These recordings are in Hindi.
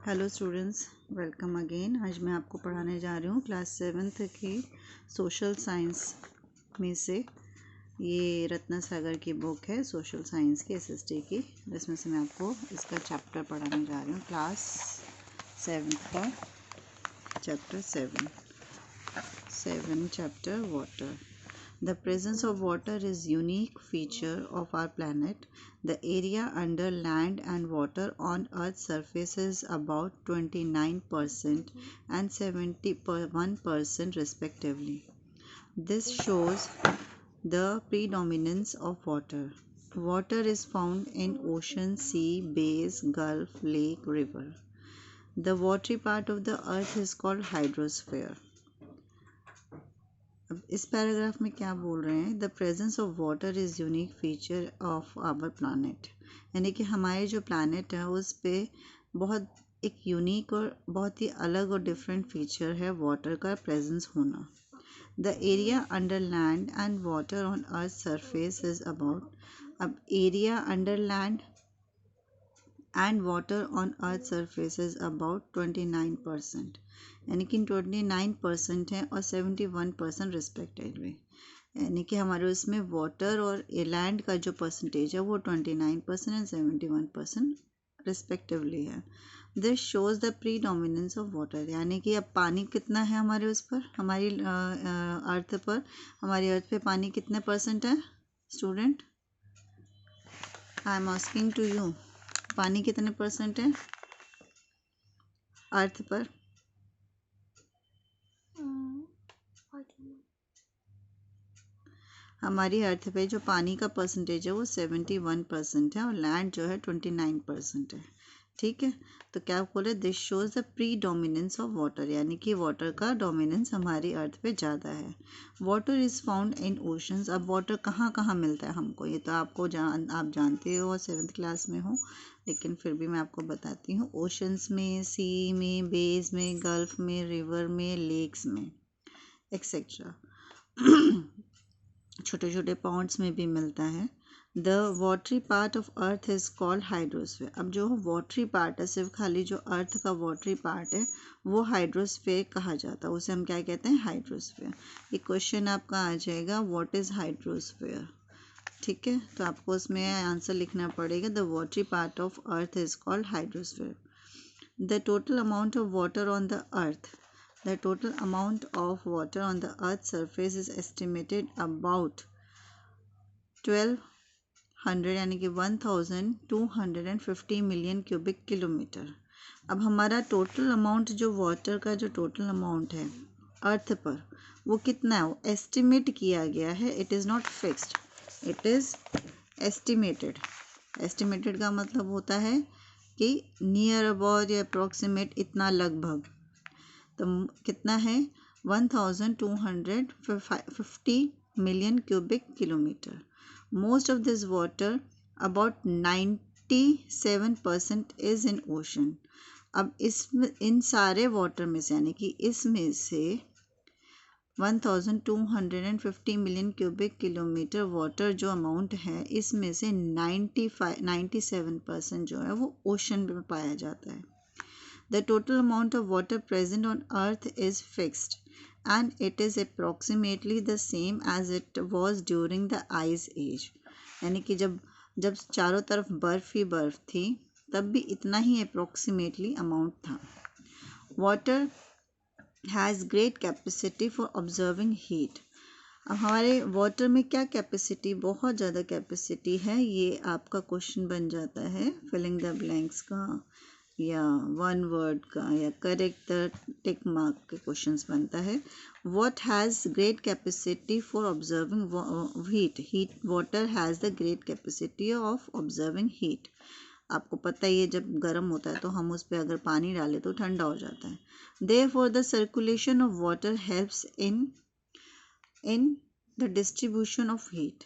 Hello students, welcome again. आज मैं आपको पढ़ाने जा रही हूँ क्लास 7th की सोशल साइंस में से। ये रत्ना सागर की बुक है सोशल साइंस की एसएसटी की, जिसमें से मैं आपको इसका चैप्टर पढ़ाने जा रही हूँ। क्लास 7th का chapter 7 chapter water. The presence of water is unique feature of our planet. The area under land and water on Earth's surface is about 29% and 71% respectively. This shows the predominance of water. Water is found in ocean, sea, bays, gulf, lake, river. The watery part of the earth is called hydrosphere. अब इस पैराग्राफ में क्या बोल रहे हैं? The presence of water is unique feature of our planet, यानी कि हमारे जो प्लानट है उस पे बहुत एक यूनिक और बहुत ही अलग और डिफरेंट फीचर है वाटर का प्रेजेंस होना। The area under land and water on earth surface is about, अब area under land and water on earth surface is about 29%, यानी कि 29% है और 71% रिस्पेक्टिवली, यानी कि हमारे उसमें वाटर और लैंड का जो परसेंटेज है वो 29% एंड 71% रिस्पेक्टिवली है। This shows the predominance of water, यानी कि अब पानी कितना है हमारे उस पर, हमारी अर्थ पर, हमारी अर्थ पे पानी कितने परसेंट है student? I am asking to you, पानी कितने परसेंट है अर्थ पर? हमारी अर्थ पे जो पानी का परसेंटेज है वो 71% है और लैंड जो है 29% है। ठीक है, तो क्या बोले? This shows the pre dominance of water, यानी कि वाटर का डोमिनेंस हमारी अर्थ पे ज़्यादा है। Water is found in oceans. अब वाटर कहाँ कहाँ मिलता है हमको, ये तो आपको आप जानते हो और 7th क्लास में हो, लेकिन फिर भी मैं आपको बताती हूँ। ओशंस में, सी में, बेज में, गल्फ में, रिवर में, लेक्स में, एक्सेट्रा। छोटे छोटे पॉन्ड्स में भी मिलता है। The watery part of earth is called hydrosphere. अब जो वाटरी पार्ट है, सिर्फ खाली जो अर्थ का वाटरी पार्ट है वो हाइड्रोस्फीयर कहा जाता है, उसे हम क्या कहते हैं? हाइड्रोस्फीयर। ये क्वेश्चन आपका आ जाएगा, व्हाट इज हाइड्रोस्फीयर? ठीक है, तो आपको उसमें आंसर लिखना पड़ेगा, the watery part of earth is called hydrosphere. The total amount of water on the earth, the total amount of water on the earth's surface is estimated about 1200, यानी कि 1250 मिलियन क्यूबिक किलोमीटर। अब हमारा टोटल अमाउंट, जो वाटर का जो टोटल अमाउंट है अर्थ पर, वो कितना है? वो एस्टिमेट किया गया है, it is not fixed, it is estimated. Estimated का मतलब होता है कि नियर अबाउट या अप्रॉक्सीमेट, इतना लगभग। तो कितना है? 1250 million cubic kilometre. Most of this water, about 97% is in ocean. अब इसमें इन सारे वाटर में से, यानी कि इसमें से 1250 मिलियन क्यूबिक किलोमीटर वाटर जो अमाउंट है, इसमें से 97% जो है वो ओशन में पाया जाता है। The total amount of water present on earth is fixed and it is approximately the same as it was during the ice age, यानी कि जब चारों तरफ बर्फ ही बर्फ थी तब भी इतना ही approximately अमाउंट था। Water has great capacity for observing heat। अब हमारे वाटर में क्या कैपेसिटी? बहुत ज़्यादा कैपेसिटी है। ये आपका क्वेश्चन बन जाता है फिलिंग द ब्लैंक्स का, या वन वर्ड का, या करेक्ट द टिक मार्क के क्वेश्चंस बनता है। What has great capacity for observing heat? Heat water has the great capacity of observing heat. आपको पता ही है, जब गर्म होता है तो हम उस पर अगर पानी डालें तो ठंडा हो जाता है। Therefore the circulation of water helps in the distribution of heat.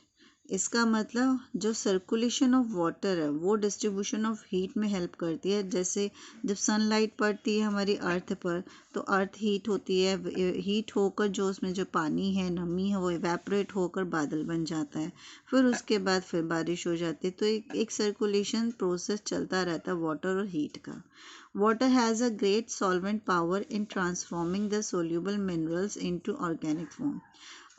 इसका मतलब जो सर्कुलेशन ऑफ वाटर है वो डिस्ट्रीब्यूशन ऑफ हीट में हेल्प करती है। जैसे जब सनलाइट पड़ती है हमारी अर्थ पर तो अर्थ हीट होती है, हीट होकर जो उसमें जो पानी है, नमी है, वो इवेपोरेट होकर बादल बन जाता है। फिर उसके बाद फिर बारिश हो जाती है। तो एक सर्कुलेशन प्रोसेस चलता रहता है वाटर और हीट का। Water has a great solvent power in transforming the soluble minerals into organic form.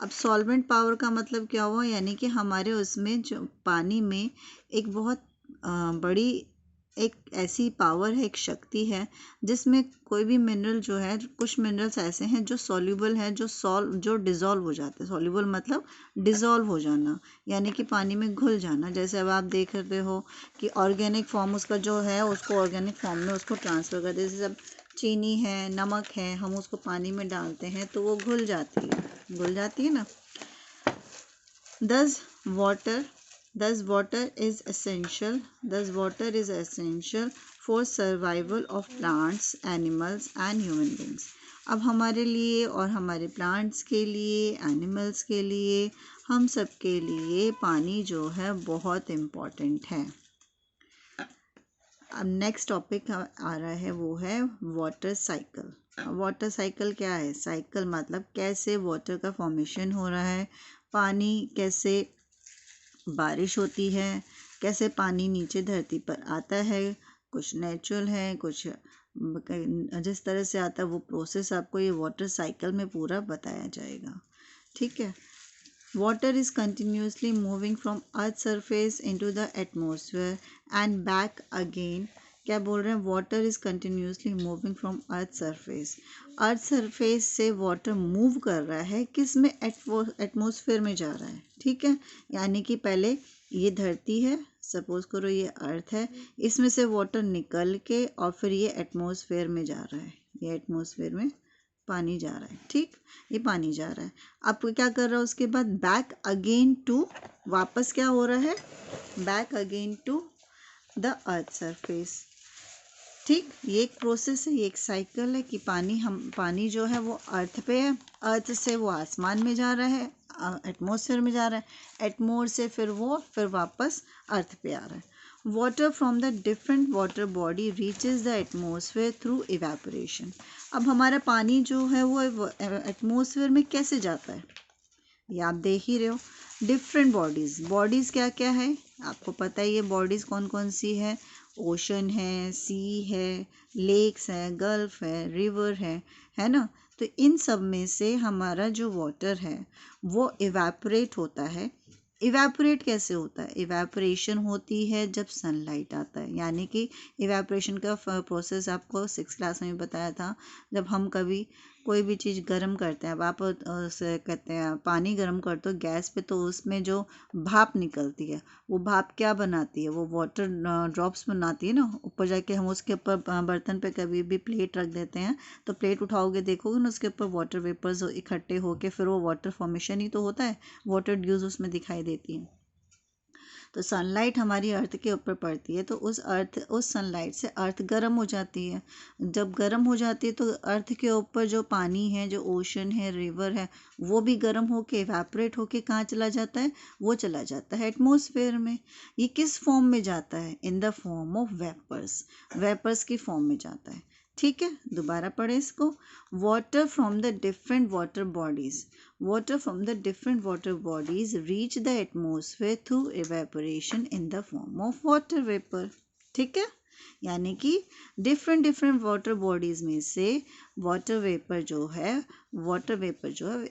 अब सॉल्वेंट पावर का मतलब क्या हुआ, यानी कि हमारे उसमें जो पानी में एक बहुत बड़ी एक ऐसी पावर है, एक शक्ति है जिसमें कोई भी मिनरल जो है, कुछ मिनरल्स ऐसे हैं जो सॉल्यूबल हैं, जो डिज़ोल्व हो जाते हैं। सॉल्यूबल मतलब डिज़ोल्व हो जाना, यानी कि पानी में घुल जाना। जैसे अब आप देख रहे हो कि ऑर्गेनिक फॉर्म उसका जो है उसको ऑर्गेनिक फॉर्म में उसको ट्रांसफ़र कर दे। जैसे अब चीनी है, नमक है, हम उसको पानी में डालते हैं तो वो घुल जाती है ना। Thus water is essential for survival of plants, animals and human beings. अब हमारे लिए और हमारे प्लांट्स के लिए, एनिमल्स के लिए, हम सब के लिए पानी जो है बहुत इम्पॉर्टेंट है। अब नेक्स्ट टॉपिक आ रहा है, वो है वाटर साइकिल। वाटर साइकिल क्या है? साइकिल मतलब कैसे वाटर का फॉर्मेशन हो रहा है, पानी कैसे बारिश होती है, कैसे पानी नीचे धरती पर आता है। कुछ नेचुरल है, कुछ जिस तरह से आता है वो प्रोसेस आपको ये वाटर साइकिल में पूरा बताया जाएगा। ठीक है। Water is continuously moving from Earth's surface into the atmosphere and back again. क्या बोल रहे हैं? Water is continuously moving from earth surface. Earth surface से वाटर मूव कर रहा है, किस में? एटमॉस्फेयर में जा रहा है। ठीक है, यानी कि पहले ये धरती है, सपोज करो ये अर्थ है, इसमें से वाटर निकल के और फिर ये एटमॉस्फेयर में जा रहा है। ये एटमॉस्फेयर में पानी जा रहा है। ठीक, ये पानी जा रहा है। अब क्या कर रहा है? उसके बाद बैक अगेन टू, वापस क्या हो रहा है? Back again to the earth surface. ठीक, ये एक प्रोसेस है, ये एक साइकिल है कि पानी जो है वो अर्थ पे है, अर्थ से वो आसमान में जा रहा है, एटमॉस्फेयर में जा रहा है, एटमॉस्फेयर से फिर वापस अर्थ पे आ रहा है। Water from the different water body reaches the atmosphere through evaporation. अब हमारा पानी जो है वो एटमॉस्फेयर में कैसे जाता है, ये आप देख ही रहे हो। डिफरेंट बॉडीज़ क्या क्या है आपको पता है। ये बॉडीज़ कौन कौन सी है? ओशन है, सी है, लेक्स है, गल्फ है, रिवर है ना। तो इन सब में से हमारा जो वाटर है वो इवेपोरेट होता है। इवेपोरेट कैसे होता है? इवेपोरेशन होती है जब सनलाइट आता है, यानी कि इवेपोरेशन का प्रोसेस आपको 6th क्लास में बताया था। जब हम कभी कोई भी चीज़ गर्म करते हैं, अब आप कहते हैं पानी गर्म करते हो गैस पे, तो उसमें जो भाप निकलती है वो भाप क्या बनाती है? वो वाटर ड्रॉप्स बनाती है ना। ऊपर जाके हम उसके ऊपर बर्तन पे कभी भी प्लेट रख देते हैं तो प्लेट उठाओगे देखोगे ना, उसके ऊपर वाटर वेपर्स इकट्ठे होके फिर वो वाटर फॉर्मेशन ही तो होता है, वाटर ड्यूज उसमें दिखाई देती है। तो सनलाइट हमारी अर्थ के ऊपर पड़ती है तो उस सनलाइट से अर्थ गर्म हो जाती है। जब गर्म हो जाती है तो अर्थ के ऊपर जो पानी है, जो ओशन है, रिवर है, वो भी गर्म होके इवेपोरेट होके कहाँ चला जाता है? वो चला जाता है एटमॉस्फेयर में। ये किस फॉर्म में जाता है? In the form of vapours की फॉर्म में जाता है। ठीक है, दोबारा पढ़े इसको। Water from the different water bodies reach the atmosphere through evaporation in the form of water vapour. ठीक है, यानी कि डिफरेंट वाटर बॉडीज में से वाटर वेपर जो है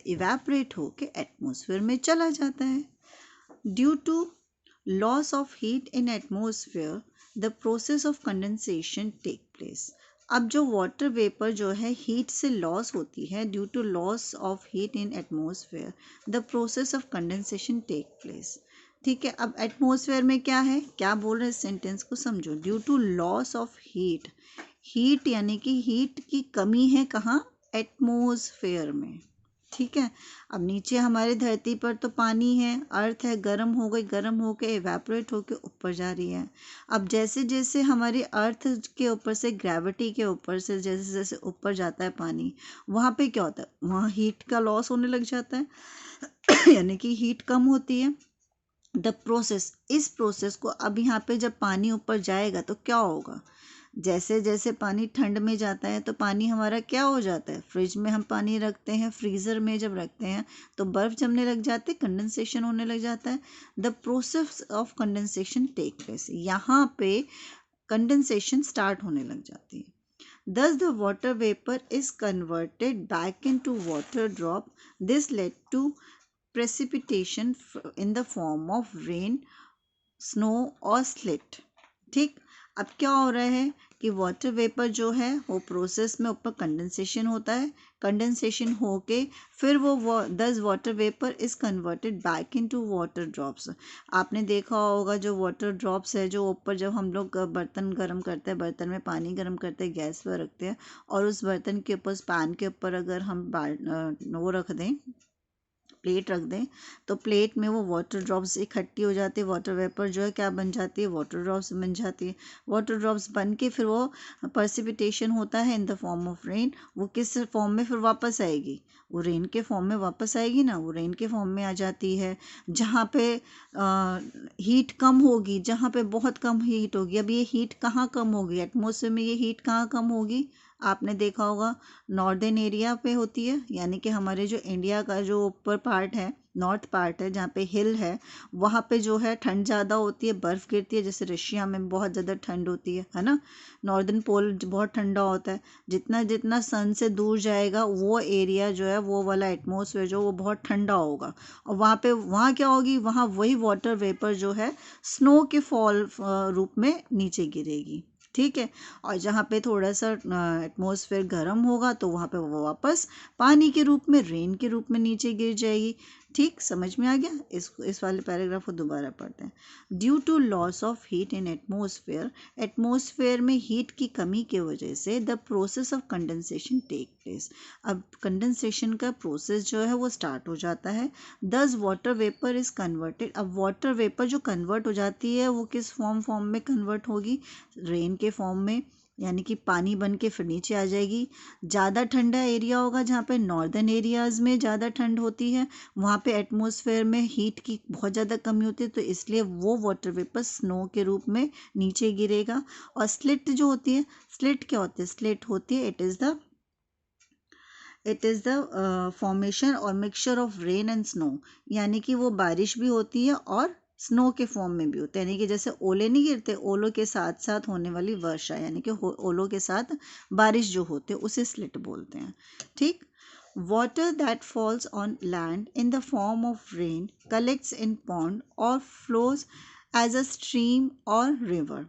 इवेपोरेट होके एटमॉस्फेयर में चला जाता है। Due to loss of heat in atmosphere the process of condensation take place. अब जो वाटर वेपर जो है हीट से लॉस होती है, due to loss of heat in atmosphere the process of condensation take place. ठीक है, अब एटमॉस्फेयर में क्या है, क्या बोल रहे हैं, इस सेंटेंस को समझो। Due to loss of heat यानी कि हीट की कमी है कहाँ? एटमॉस्फेयर में। ठीक है, अब नीचे हमारे धरती पर तो पानी है, अर्थ है, गर्म हो गई, गर्म होके इवेपोरेट होके ऊपर जा रही है। अब जैसे जैसे हमारी अर्थ के ऊपर से, ग्रेविटी के ऊपर से जैसे जैसे ऊपर जाता है पानी, वहाँ पे क्या होता है? वहाँ हीट का लॉस होने लग जाता है यानी कि हीट कम होती है। द प्रोसेस, इस प्रोसेस को, अब यहाँ पे जब पानी ऊपर जाएगा तो क्या होगा, जैसे जैसे पानी ठंड में जाता है तो पानी हमारा क्या हो जाता है, फ्रिज में हम पानी रखते हैं, फ्रीज़र में जब रखते हैं तो बर्फ़ जमने लग जाते हैं, कंडेंसेशन होने लग जाता है। The process of condensation take place, यहाँ पे कंडेंसेशन स्टार्ट होने लग जाती है। Thus the water vapor is converted back into water drop. This led to precipitation in the form of rain, snow और slit. ठीक, अब क्या हो रहा है कि वाटर वेपर जो है वो प्रोसेस में ऊपर कंडेंसेशन होता है, कंडेंसेशन होके फिर वो 10 water vapour is converted back into water drops. आपने देखा होगा जो वाटर ड्रॉप्स है जो ऊपर, जब हम लोग बर्तन गर्म करते हैं, बर्तन में पानी गर्म करते हैं, गैस पर रखते हैं और उस बर्तन के ऊपर, पैन के ऊपर अगर हम वो रख दें, प्लेट रख दें, तो प्लेट में वो वाटर ड्रॉप्स इकट्ठी हो जाती है, वाटर वेपर जो है क्या बन जाती है, वाटर ड्रॉप्स बन जाती है। वाटर ड्रॉप्स बन के फिर वो पर्सिपिटेशन होता है in the form of rain. वो किस फॉर्म में फिर वापस आएगी, वो रेन के फॉर्म में वापस आएगी ना, वो रेन के फॉर्म में आ जाती है। जहाँ पे हीट कम होगी, जहाँ पे बहुत कम हीट होगी, अब ये हीट कहाँ कम होगी, एटमॉस्फेयर में ये हीट कहाँ कम होगी, आपने देखा होगा नॉर्दर्न एरिया पे होती है, यानी कि हमारे जो इंडिया का जो ऊपर पार्ट है, नॉर्थ पार्ट है, जहाँ पे हिल है, वहाँ पे जो है ठंड ज़्यादा होती है, बर्फ़ गिरती है, जैसे रशिया में बहुत ज़्यादा ठंड होती है ना। नॉर्दर्न पोल बहुत ठंडा होता है, जितना जितना सन से दूर जाएगा वो एरिया जो है, वो वाला एटमॉस्फेयर जो वो बहुत ठंडा होगा, और वहाँ क्या होगी, वहाँ वही वाटर वेपर जो है स्नो के फॉल रूप में नीचे गिरेगी। ठीक है, और जहाँ पे थोड़ा सा एटमॉस्फेयर गर्म होगा तो वहाँ पे वो वापस पानी के रूप में, रेन के रूप में नीचे गिर जाएगी। ठीक, समझ में आ गया। इस वाले पैराग्राफ को दोबारा पढ़ते हैं। Due to loss of heat in atmosphere, atmosphere में हीट की कमी की वजह से the process of condensation take place, अब कंडेंसेशन का प्रोसेस जो है वो स्टार्ट हो जाता है। Thus water vapour is converted, अब वाटर वेपर जो कन्वर्ट हो जाती है वो किस फॉर्म में कन्वर्ट होगी, रेन के फॉर्म में, यानी कि पानी बन के फिर नीचे आ जाएगी। ज़्यादा ठंडा एरिया होगा, जहाँ पे नॉर्दर्न एरियाज़ में ज़्यादा ठंड होती है, वहाँ पे एटमॉस्फेयर में हीट की बहुत ज़्यादा कमी होती है, तो इसलिए वो वाटर वेपर स्नो के रूप में नीचे गिरेगा। और स्लिट जो होती है, स्लिट क्या होती है, स्लिट होती है, इट इज़ द फॉर्मेशन और mixture of rain and snow, यानी कि वो बारिश भी होती है और स्नो के फॉर्म में भी होते हैं, यानी कि जैसे ओले नहीं गिरते, ओलों के साथ साथ होने वाली वर्षा, यानी कि ओलों के साथ बारिश जो होते हैं उसे स्लिट बोलते हैं। ठीक, water that falls on land in the form of rain collects in pond और फ्लोज एज अ स्ट्रीम और river.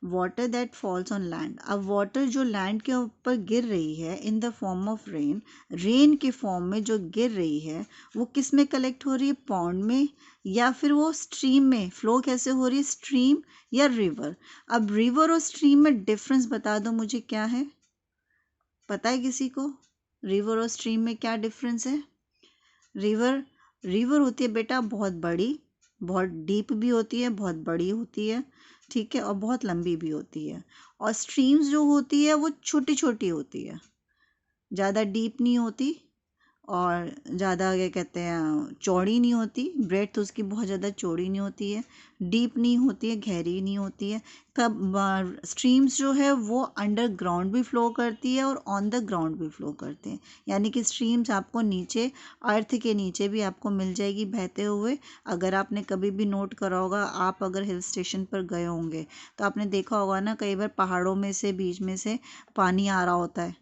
Water that falls on land, अब वाटर जो लैंड के ऊपर गिर रही है in the form of rain, rain के फॉर्म में जो गिर रही है वो किस में कलेक्ट हो रही है, पॉन्ड में, या फिर वो स्ट्रीम में फ्लो कैसे हो रही है, स्ट्रीम या रिवर। अब रिवर और स्ट्रीम में डिफरेंस बता दो मुझे, क्या है, पता है किसी को, रिवर और स्ट्रीम में क्या डिफरेंस है। रिवर, रिवर होती है बेटा बहुत बड़ी, बहुत डीप भी होती है, बहुत बड़ी होती है, ठीक है, और बहुत लंबी भी होती है। और स्ट्रीम्स जो होती है वो छोटी छोटी होती है, ज़्यादा डीप नहीं होती और ज़्यादा क्या कहते हैं चौड़ी नहीं होती, ब्रेथ उसकी बहुत ज़्यादा चौड़ी नहीं होती है, डीप नहीं होती है, गहरी नहीं होती है। कब स्ट्रीम्स जो है वो अंडरग्राउंड भी फ्लो करती है और ऑन द ग्राउंड भी फ्लो करते हैं, यानी कि स्ट्रीम्स आपको नीचे, अर्थ के नीचे भी आपको मिल जाएगी बहते हुए। अगर आपने कभी भी नोट करा होगा, आप अगर हिल स्टेशन पर गए होंगे तो आपने देखा होगा ना, कई बार पहाड़ों में से, बीच में से पानी आ रहा होता है,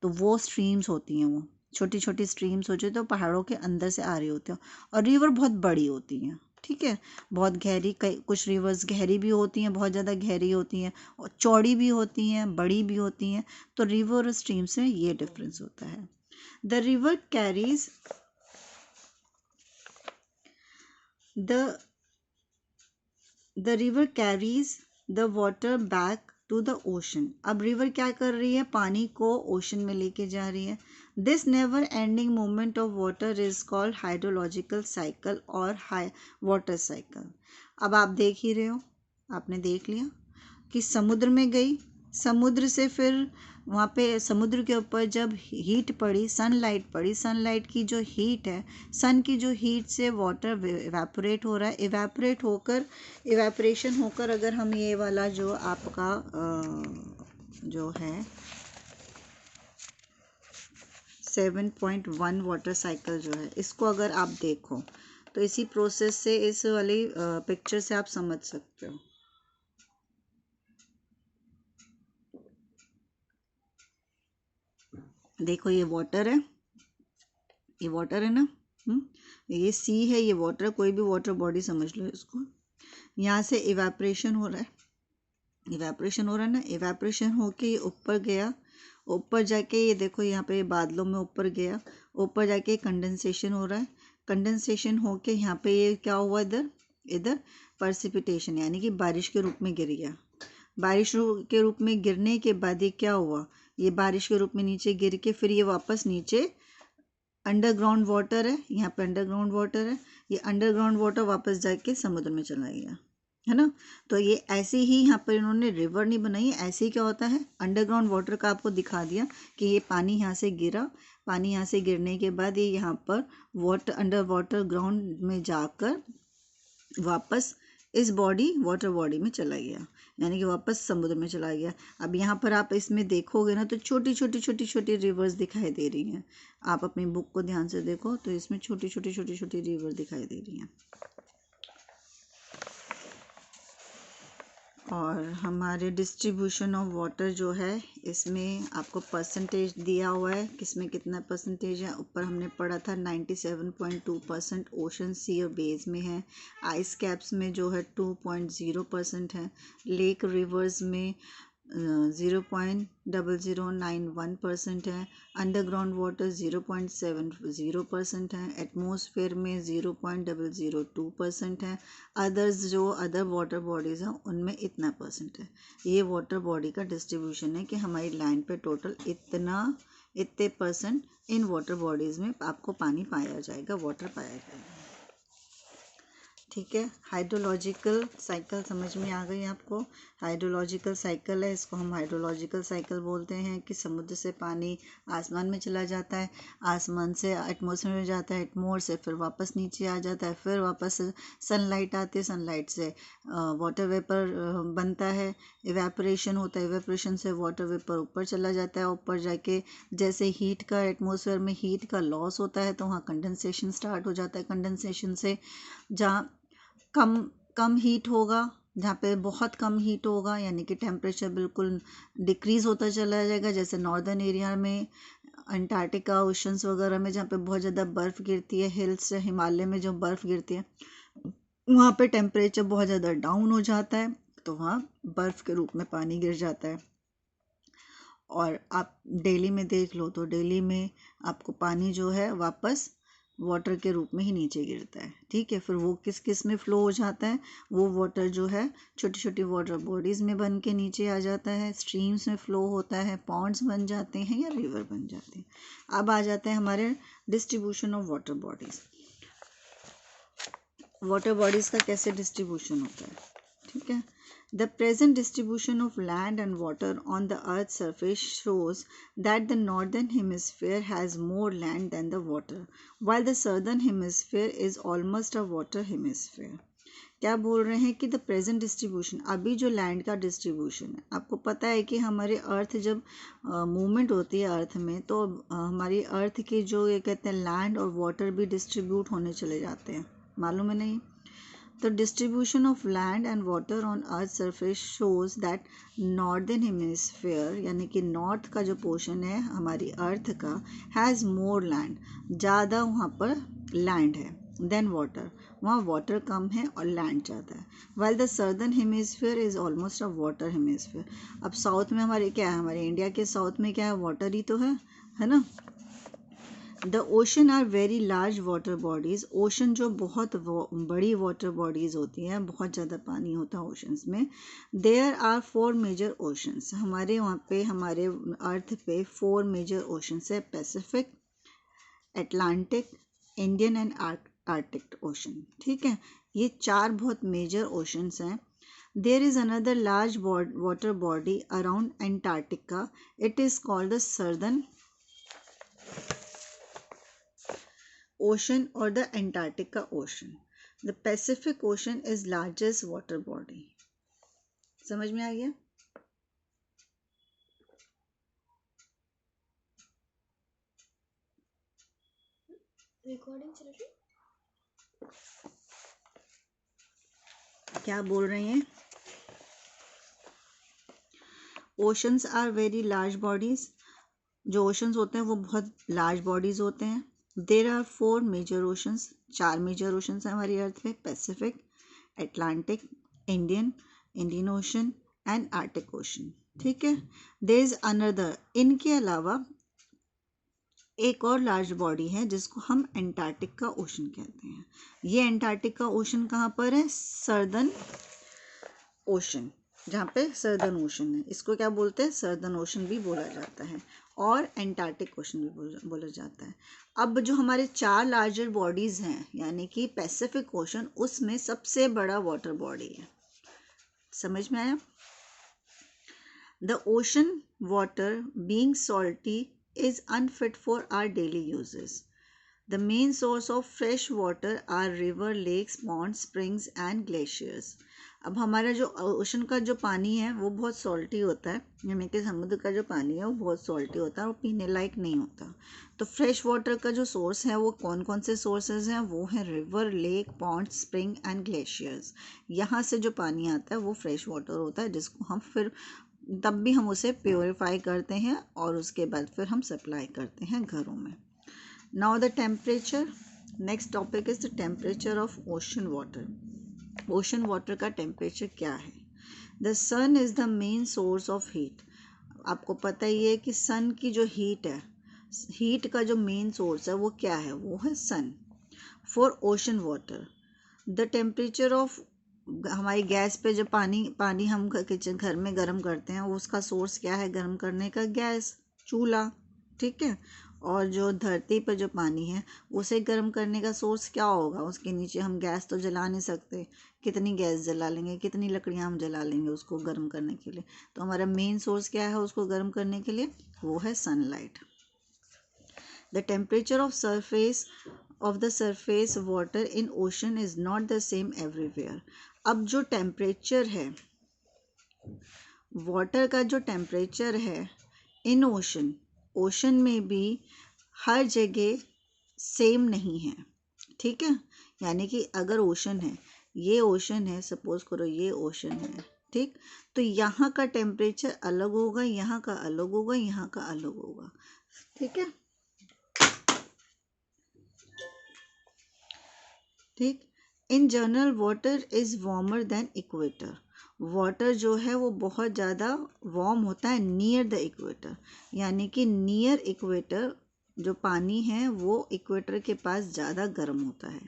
तो वो स्ट्रीम्स होती हैं, वो छोटी छोटी स्ट्रीम्स होती है, तो पहाड़ों के अंदर से आ रही होती है। और रिवर बहुत बड़ी होती हैं, ठीक है, बहुत गहरी, कई कुछ रिवर्स गहरी भी होती हैं, बहुत ज़्यादा गहरी होती हैं, और चौड़ी भी होती हैं, बड़ी भी होती हैं। तो रिवर और स्ट्रीम्स में ये डिफरेंस होता है। The river carries the river carries the water back to the ocean, अब रिवर क्या कर रही है, पानी को ओशन में लेके जा रही है। This never ending movement of water is called hydrological cycle और वाटर साइकिल। अब आप देख ही रहे हो, आपने देख लिया कि समुद्र में गई, समुद्र से फिर वहाँ पे समुद्र के ऊपर जब हीट पड़ी, सनलाइट पड़ी, सनलाइट की जो हीट है, सन की जो हीट से वाटर इवेपोरेट हो रहा है, इवेपोरेशन होकर अगर हम ये वाला जो आपका जो है 7.1 वाटर साइकिल जो है, इसको अगर आप देखो तो इसी प्रोसेस से इस वाली पिक्चर से आप समझ सकते हो। देखो ये वाटर है, ये वाटर है ना, ये सी है, ये वाटर, कोई भी वाटर बॉडी समझ लो इसको। यहाँ से इवेपोरेशन हो रहा है, इवेपोरेशन हो रहा है ना, इवेपोरेशन होके ये ऊपर गया, ऊपर जाके ये देखो यहाँ पे बादलों में ऊपर गया, ऊपर जाके कंडेंसेशन हो रहा है, कंडेंसेशन होके यहाँ पे ये क्या हुआ, इधर इधर पर्सिपिटेशन यानी कि बारिश के रूप में गिर गया। बारिश के रूप में गिरने के बाद ये क्या हुआ, ये बारिश के रूप में नीचे गिर के फिर ये वापस नीचे अंडरग्राउंड वाटर है, यहाँ पे अंडरग्राउंड वाटर है, ये अंडरग्राउंड वाटर वापस जाके समुद्र में चला गया, है ना। तो ये ऐसे ही यहाँ पर इन्होंने रिवर नहीं बनाई, ऐसे ही क्या होता है, अंडरग्राउंड वाटर का आपको दिखा दिया कि ये पानी यहाँ से गिरा, पानी यहाँ से गिरने के बाद ये यहाँ पर वाटर अंडर वाटर ग्राउंड में जाकर वापस इस बॉडी वाटर बॉडी में चला गया, यानी कि वापस समुद्र में चला गया। अब यहाँ पर आप इसमें देखोगे ना तो छोटी छोटी छोटी छोटी रिवर्स दिखाई दे रही हैं। आप अपनी बुक को ध्यान से देखो तो इसमें छोटी छोटी छोटी छोटी रिवर दिखाई दे रही हैं। और हमारे डिस्ट्रीब्यूशन ऑफ वाटर जो है इसमें आपको परसेंटेज दिया हुआ है, किसमें कितना परसेंटेज है। ऊपर हमने पढ़ा था 97.2% ओशन सी और बेस में है, आइस कैप्स में जो है 2.0% है, लेक रिवर्स में 0.0091% है, अंडरग्राउंड वाटर 0.70% है, एटमॉस्फेयर में 0.002% है, अदर्स जो अदर वाटर बॉडीज़ हैं उनमें इतना परसेंट है। ये वाटर बॉडी का डिस्ट्रीब्यूशन है कि हमारी लैंड पे टोटल इतने परसेंट इन वाटर बॉडीज़ में आपको पानी पाया जाएगा, वाटर पाया जाएगा। ठीक है, हाइड्रोलॉजिकल साइकिल समझ में आ गई आपको। हाइड्रोलॉजिकल साइकिल है, इसको हम हाइड्रोलॉजिकल साइकिल बोलते हैं कि समुद्र से पानी आसमान में चला जाता है, आसमान से एटमॉस्फेयर में जाता है, एटमॉस्फेयर से फिर वापस नीचे आ जाता है, फिर वापस सनलाइट आती है, सनलाइट से वाटर वेपर बनता है, इवेपोरेशन होता है, इवेपोरेशन से वाटर वेपर ऊपर चला जाता है, ऊपर जाके जैसे हीट का एटमॉस्फेयर में हीट का लॉस होता है तो वहाँ कंडेंसेशन स्टार्ट हो जाता है। कंडेंसेशन से जहाँ कम कम हीट होगा, जहाँ पे बहुत कम हीट होगा यानी कि टेम्परेचर बिल्कुल डिक्रीज़ होता चला जाएगा, जैसे नॉर्दर्न एरिया में, अंटार्कटिका ओशंस वगैरह में जहाँ पे बहुत ज़्यादा बर्फ़ गिरती है, हिल्स हिमालय में जो बर्फ़ गिरती है वहाँ पे टेम्परेचर बहुत ज़्यादा डाउन हो जाता है, तो वहाँ बर्फ़ के रूप में पानी गिर जाता है। और आप दिल्ली में देख लो तो दिल्ली में आपको पानी जो है वापस वाटर के रूप में ही नीचे गिरता है। ठीक है, फिर वो किस किस में फ्लो हो जाता है, वो वाटर जो है छोटी छोटी वाटर बॉडीज़ में बन के नीचे आ जाता है, स्ट्रीम्स में फ्लो होता है, पॉन्ड्स बन जाते हैं या रिवर बन जाते हैं। अब आ जाते हैं हमारे distribution of water bodies. Water bodies का कैसे डिस्ट्रीब्यूशन होता है, ठीक है। The present distribution of land and water on the Earth's surface shows that the northern hemisphere has more land than the water, while the southern hemisphere is almost a water hemisphere. क्या बोल रहे हैं कि द प्रेजेंट डिस्ट्रीब्यूशन, अभी जो लैंड का डिस्ट्रीब्यूशन है, आपको पता है कि हमारे अर्थ जब मूवमेंट होती है अर्थ में तो हमारी अर्थ के जो ये कहते हैं लैंड और वाटर भी डिस्ट्रीब्यूट होने चले जाते हैं, मालूम है नहीं। The distribution of land and water on Earth's surface shows that northern hemisphere यानी कि नॉर्थ का जो पोर्शन है हमारी अर्थ का has more land, ज़्यादा वहाँ पर लैंड है, देन वाटर, वहाँ वाटर कम है और लैंड ज़्यादा है। while the southern hemisphere is almost a water hemisphere, अब साउथ में हमारे क्या है, हमारे इंडिया के साउथ में क्या है, वाटर ही तो है ना। The ocean are very large water bodies, ocean जो बहुत बड़ी वाटर बॉडीज़ होती हैं, बहुत ज़्यादा पानी होता है ओशंस में। देयर आर 4 मेजर ओशंस, हमारे वहाँ पे हमारे अर्थ पे 4 मेजर ओशंस है, Pacific, Atlantic, Indian and Arctic ocean. ठीक है, ये 4 बहुत मेजर ओशंस हैं। There is another large water body around Antarctica. It is called the Southern Ocean or the Antarctica Ocean. The Pacific Ocean is largest water body. समझ में आ गया? रिकॉर्डिंग चल रही? क्या बोल रहे हैं? Oceans are very large bodies. जो ओशंस होते हैं वो बहुत लार्ज बॉडीज होते हैं. There are 4 major oceans. 4 major oceans हैं हमारी अर्थ में. Pacific, Atlantic, Indian ocean and Arctic ocean. ठीक है. देयर इज अनदर, इनके अलावा एक और लार्ज बॉडी है जिसको हम एंटार्क्टिका ओशन कहते हैं. ये एंटार्क्टिका ओशन कहाँ पर है? सर्दर्न ओशन, जहाँ पे सर्दर्न ओशन है. इसको क्या बोलते हैं? सर्दर्न ओशन भी बोला जाता है और एंटार्क्टिक ओशन भी बोला जाता है. अब जो हमारे 4 लार्जर बॉडीज हैं यानी कि पैसिफिक ओशन, उसमें सबसे बड़ा वाटर बॉडी है. समझ में आया? The ocean water being salty is unfit for our daily uses. The main source of fresh water are river, lakes, ponds, springs and glaciers. अब हमारा जो ओशन का जो पानी है वो बहुत सॉल्टी होता है, यानी कि समुद्र का जो पानी है वो बहुत सॉल्टी होता है और पीने लायक नहीं होता. तो फ्रेश वाटर का जो सोर्स है वो कौन कौन से सोर्सेज हैं? वो है river, lake, pond, spring and glaciers. यहाँ से जो पानी आता है वो फ्रेश वाटर होता है जिसको हम फिर तब भी हम उसे प्योरीफाई करते हैं और उसके बाद फिर हम सप्लाई करते हैं घरों में. Now the temperature. Next topic is the temperature of ocean water. Ocean water का टेम्परेचर क्या है? The sun is the main source of heat. आपको पता ही है कि सन की जो हीट है, हीट का जो मेन सोर्स है वो क्या है? वो है sun. For ocean water the temperature of, हमारी गैस पे जो पानी हम किचन घर में गर्म करते हैं उसका सोर्स क्या है गर्म करने का? गैस, चूल्हा. ठीक है. और जो धरती पर जो पानी है उसे गर्म करने का सोर्स क्या होगा? उसके नीचे हम गैस तो जला नहीं सकते. कितनी गैस जला लेंगे, कितनी लकड़ियाँ हम जला लेंगे उसको गर्म करने के लिए? तो हमारा मेन सोर्स क्या है उसको गर्म करने के लिए? वो है sunlight. The temperature of surface water in ocean is not the same everywhere. अब जो टेम्परेचर है वाटर का, जो टेम्परेचर है इन ओशन में भी हर जगह सेम नहीं है. ठीक है. यानी कि अगर ओशन है, ये ओशन है, सपोज करो ये ओशन है, ठीक, तो यहाँ का टेम्परेचर अलग होगा, यहाँ का अलग होगा, यहाँ का अलग होगा. ठीक है. ठीक. In general water is warmer than equator. Water जो है वो बहुत ज़्यादा वार्म होता है नियर द इक्वेटर, यानी कि नियर इक्वेटर जो पानी है वो इक्वेटर के पास ज़्यादा गर्म होता है.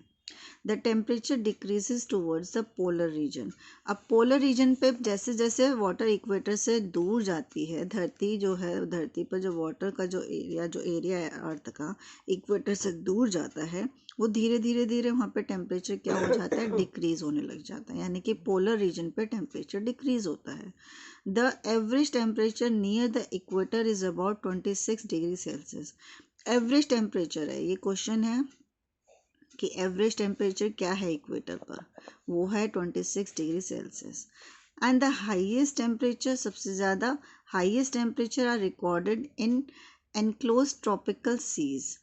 The temperature decreases towards the polar region. अब पोलर रीजन पे जैसे जैसे वाटर इक्वेटर से दूर जाती है, धरती जो है, धरती पर जो वाटर का जो एरिया है अर्थ का, इक्वेटर से दूर जाता है, वो धीरे धीरे धीरे वहाँ पे टेम्परेचर क्या हो जाता है? डिक्रीज होने लग जाता है. यानी कि पोलर रीजन पे टेम्परेचर डिक्रीज होता है. The average temperature near the equator is about 26 degree Celsius. Average temperature है, ये क्वेश्चन है कि एवरेज टेम्परेचर क्या है इक्वेटर पर? वो है 26 degree Celsius. And the highest temperature, सबसे ज़्यादा highest temperature are recorded in enclose tropical seas.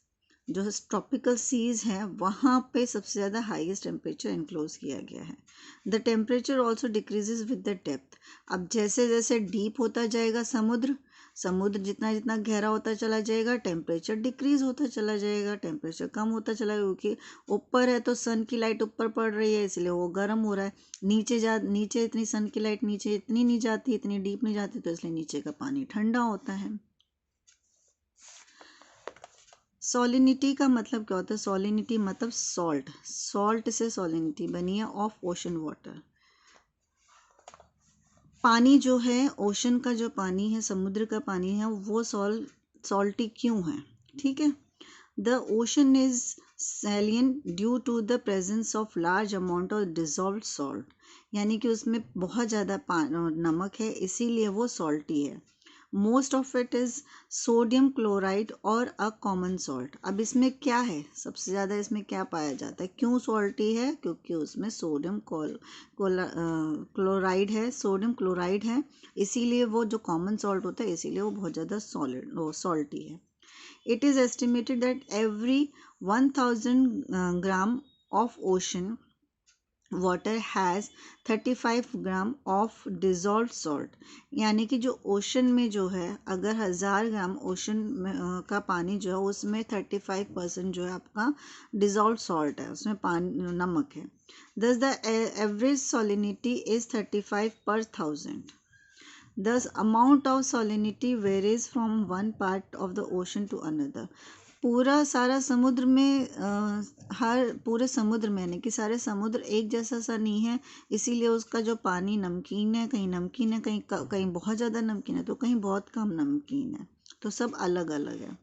जो ट्रॉपिकल सीज हैं वहाँ पे सबसे ज़्यादा हाईएस्ट टेम्परेचर एनक्लोज किया गया है. The temperature also decreases with the depth. अब जैसे जैसे डीप होता जाएगा समुद्र जितना जितना गहरा होता चला जाएगा टेम्परेचर डिक्रीज होता चला जाएगा, टेम्परेचर कम होता चला जाएगा, क्योंकि ऊपर है तो सन की लाइट ऊपर पड़ रही है इसलिए वो गर्म हो रहा है. नीचे इतनी सन की लाइट नीचे इतनी नहीं जाती, इतनी डीप नहीं जाती, तो इसलिए नीचे का पानी ठंडा होता है. सॉलिनिटी का मतलब क्या होता है? सॉलिनिटी मतलब सॉल्ट से सॉलिनिटी बनी है ऑफ ओशन वाटर. पानी जो है ओशन का, जो पानी है समुद्र का पानी है, वो सॉल्टी क्यों है? ठीक है. The ocean is saline due to the presence of large amount of dissolved salt. यानी कि उसमें बहुत ज़्यादा नमक है, इसीलिए वो सॉल्टी है। Most of it is sodium chloride और अ कॉमन सॉल्ट। अब इसमें क्या है, सबसे ज़्यादा इसमें क्या पाया जाता है, क्यों सॉल्टी है, क्योंकि उसमें सोडियम क्लोराइड है, सोडियम क्लोराइड है, इसीलिए वो जो कॉमन सॉल्ट होता है इसीलिए वो बहुत ज़्यादा सॉल्टी है। It is estimated that every 1000 gram of ocean water has 35 gram of dissolve salt. यानी कि जो ओशन में जो है, अगर 1000 ग्राम ओशन का पानी जो है उसमें 35% जो है आपका डिज़ोल्व सॉल्ट है, उसमें पानी नमक है। दस द एवरेज सॉलिनिटी इज़ 35 पर 1000। Thus, amount of salinity varies from one part of the ocean to another. पूरा सारा समुद्र में हर पूरे समुद्र में, यानी कि सारे समुद्र एक जैसा सा नहीं है, इसीलिए उसका जो पानी नमकीन है, कहीं नमकीन है, कहीं बहुत ज़्यादा नमकीन है, तो कहीं बहुत कम नमकीन है, तो सब अलग अलग है।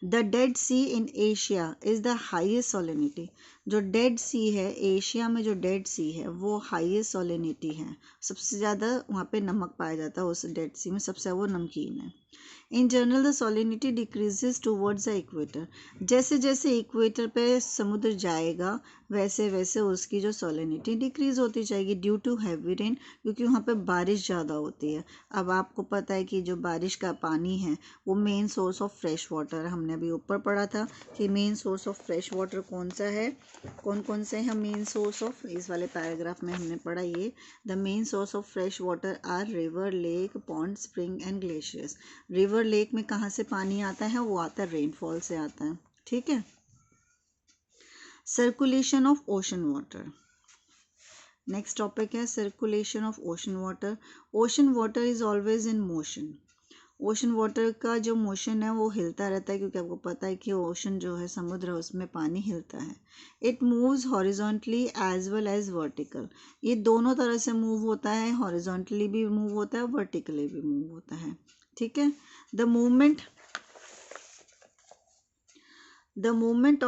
The Dead Sea in Asia is the highest salinity. जो डेड सी है, एशिया में जो डेड सी है वो हाइएस्ट सॉलिनिटी है, सबसे ज़्यादा वहाँ पे नमक पाया जाता है, उस डेड सी में सबसे वो नमकीन है। In general the salinity decreases towards the equator. जैसे जैसे इक्वेटर पे समुद्र जाएगा वैसे वैसे उसकी जो सॉलिनिटी डिक्रीज होती जाएगी ड्यू टू हैवी रेन, क्योंकि वहाँ पे बारिश ज़्यादा होती है। अब आपको पता है कि जो बारिश का पानी है वो main source of fresh water, हमने अभी ऊपर पढ़ा था कि main source of fresh water कौन सा है, कौन कौन से हैं मेन सोर्स ऑफ, इस वाले पैराग्राफ में हमने पढ़ा ये। The main source of fresh water are river, lake, pond, spring and glaciers. River lake में कहाँ से पानी आता है, वो आता है रेनफॉल से आता है, ठीक है। Circulation of ocean water, next topic है circulation of ocean water. Ocean water is always in motion. Ocean water का जो मोशन है वो हिलता रहता है, क्योंकि आपको पता है कि ओशन जो है समुद्र है उसमें पानी हिलता है। It moves horizontally as well as vertical. ये दोनों तरह से मूव होता है, हॉरिजॉन्टली भी मूव होता है, वर्टिकली भी मूव होता है, ठीक है। The movement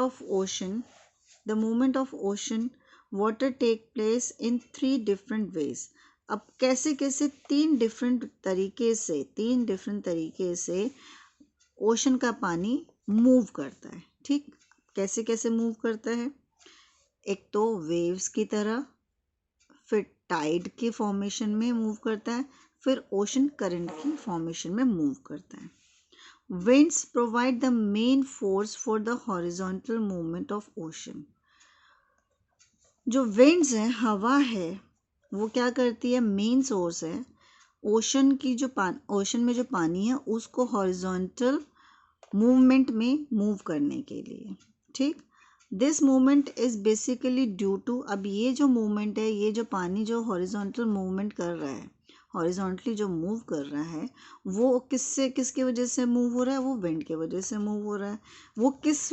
of ocean water take place in 3 different ways. अब कैसे कैसे तीन डिफरेंट तरीके से ओशन का पानी मूव करता है, ठीक। कैसे कैसे मूव करता है, एक तो वेव्स की तरह, फिर टाइड के फॉर्मेशन में मूव करता है, फिर ओशन करंट की फॉर्मेशन में मूव करता है। Winds provide the main force for the horizontal movement of ocean. जो winds है, हवा है, वो क्या करती है, मेन सोर्स है ओशन की, जो ओशन में जो पानी है उसको हॉरिजॉन्टल मूवमेंट में मूव करने के लिए, ठीक। This movement is basically due to, अब ये जो मूवमेंट है, ये जो पानी जो हॉरिजॉन्टल मूवमेंट कर रहा है, हॉरिजॉन्टली जो मूव कर रहा है, वो किसकी वजह से मूव हो रहा है, वो विंड की वजह से मूव हो रहा है। वो किस